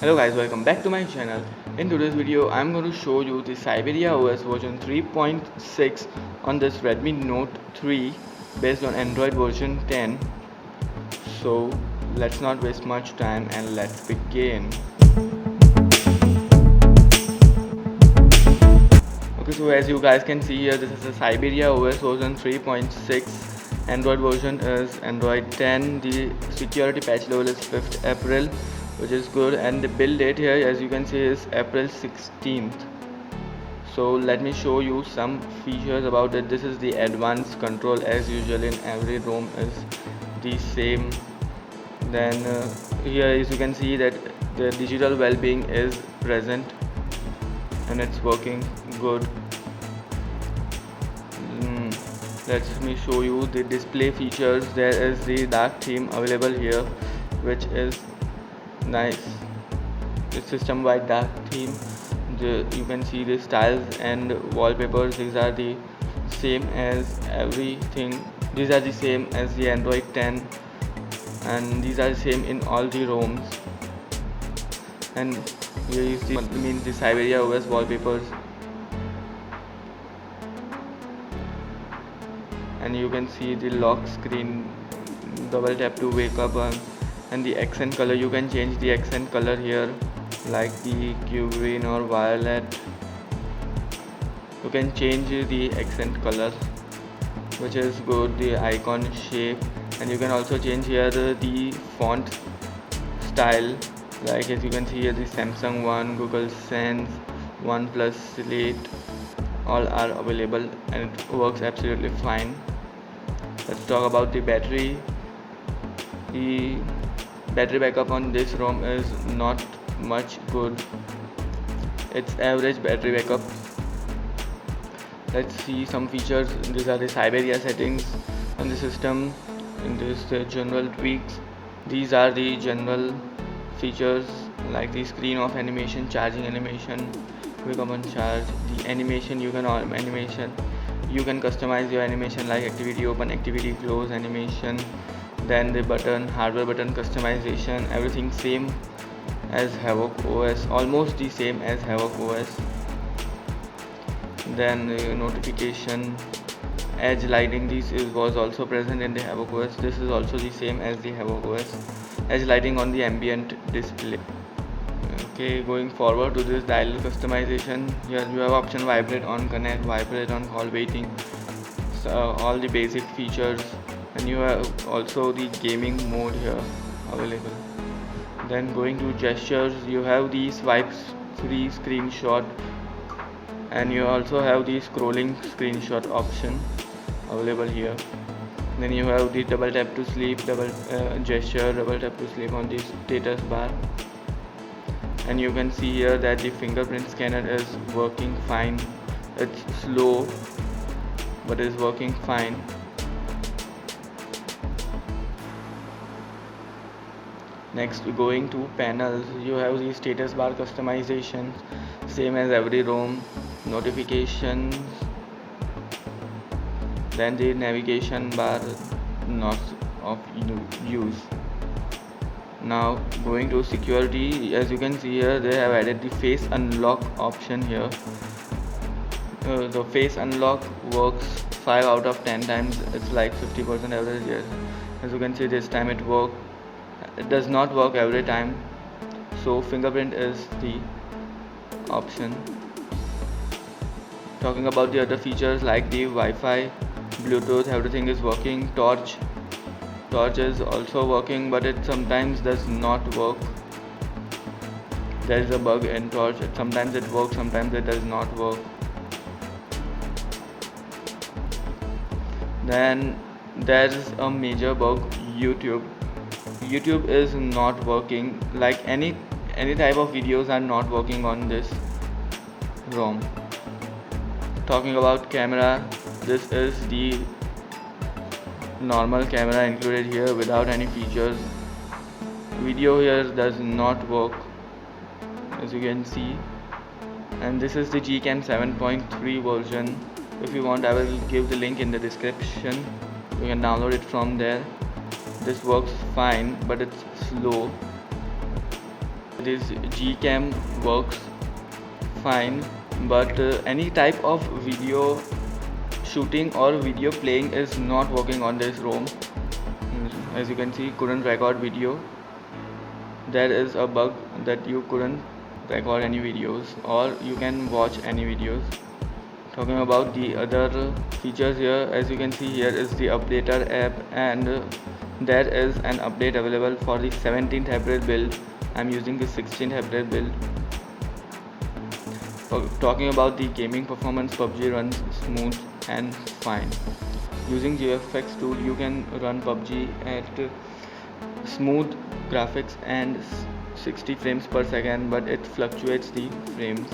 Hello guys, welcome back to my channel. In today's video, I'm going to show you the Siberia OS version 3.6 on this Redmi Note 3 based on Android version 10. So let's not waste much time and let's begin. Okay, so as you guys can see here, this is the Siberia OS version 3.6. Android version is Android 10. The security patch level is 5th April, which is good, and the build date here, as you can see, is April 16th. So let me show you some features about it. This is the advanced control, as usual in every ROM is the same. Then here, as you can see, that the digital well-being is present and it's working good. Let me show you the display features. There is the dark theme available here, which is nice. The system wide dark theme. You can see the styles and wallpapers. These are the same as everything. These are the same as the Android 10, and these are the same in all the ROMs. And here is the Siberia OS wallpapers. And you can see the lock screen, double tap to wake up, and the accent color. You can change the accent color here, like the Q green or violet. You can change the accent color, which is good. The icon shape, and you can also change here the font style, like as you can see here, the Samsung One, Google Sense, OnePlus Slate, all are available and it works absolutely fine. Let's talk about the battery. The battery backup on this ROM is not much good. It's average battery backup. Let's see some features. These are the Siberia settings on the system. In this general tweaks, these are the general features, like the screen off animation, charging animation, quick on charge, the animation. You can customize your animation, like activity open, activity close animation. Then the button, hardware button customization, everything same as Havoc OS, almost the same as Havoc OS. Then notification, edge lighting, was also present in the Havoc OS. This is also the same as the Havoc OS. Edge lighting on the ambient display. Okay, going forward to this dial customization, here you have option vibrate on connect, vibrate on call waiting, so all the basic features, and you have also the gaming mode here available. Then going to gestures, you have the swipe free screenshot, and you also have the scrolling screenshot option available here. Then you have the double tap to sleep, double tap to sleep on the status bar. And you can see here that the fingerprint scanner is working fine. It's slow, but is working fine. Next, going to panels, you have the status bar customization, same as every ROM. Notifications, then the navigation bar, not of use. Now going to security, as you can see here, they have added the face unlock option here. The face unlock works 5 out of 10 times. It's like 50% average here. As you can see, this time it does not work every time, so fingerprint is the option. Talking about the other features, like the Wi-Fi, Bluetooth, everything is working. Torch is also working, but it sometimes does not work. There is a bug in Torch. Sometimes it works, sometimes it does not work. Then there is a major bug, YouTube is not working. Like any type of videos are not working on this ROM. Talking about camera, this is the normal camera included here without any features. Video here does not work, as you can see. And this is the Gcam 7.3 version. If you want, I will give the link in the description. You can download it from there. This works fine, but it's slow. This Gcam works fine, but any type of video shooting or video playing is not working on this ROM. As you can see, couldn't record video. There is a bug that you couldn't record any videos or you can watch any videos. Talking about the other features here, as you can see, here is the updater app, and there is an update available for the 17th April build. I'm using the 16th April build. Talking about the gaming performance, PUBG runs smooth and fine. Using GFX tool, you can run PUBG at smooth graphics and 60 frames per second, but it fluctuates the frames.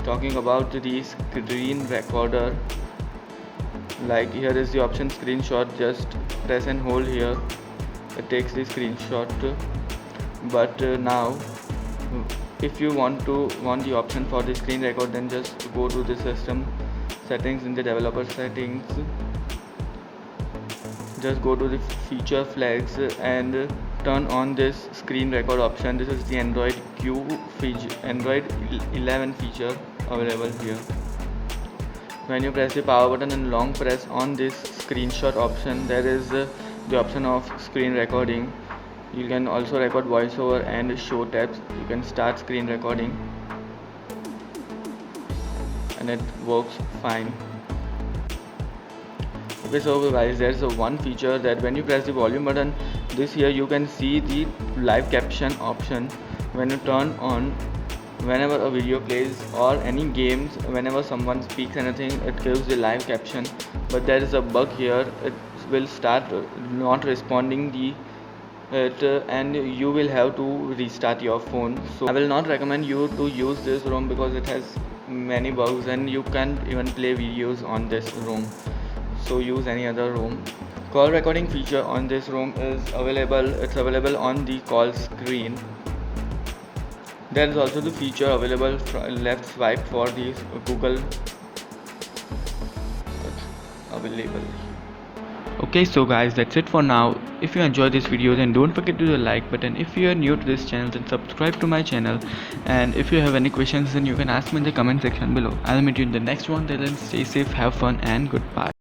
Talking about the screen recorder, like here is the option screenshot. Just press and hold here, it takes the screenshot. But now if you want the option for the screen record, then just go to the system settings. In the developer settings, just go to the feature flags and turn on this screen record option. This is the Android 11 feature available here. When you press the power button and long press on this screenshot option, there is the option of screen recording. You can also record voiceover and show tabs. You can start screen recording and it works fine. Okay, so guys, there's one feature that when you press the volume button, this here you can see the live caption option. When you turn on, whenever a video plays or any games, whenever someone speaks anything, it gives the live caption. But there is a bug here, it will start not responding and you will have to restart your phone. So I will not recommend you to use this ROM because it has many bugs and you can't even play videos on this ROM. So use any other ROM. Call recording feature on this ROM is available. It's available on the call screen. There is also the feature available left swipe for the Google available. Okay, so guys, that's it for now. If you enjoyed this video, then don't forget to the like button. If you are new to this channel, then subscribe to my channel. And if you have any questions, then you can ask me in the comment section below. I'll meet you in the next one. Then stay safe, have fun, and goodbye.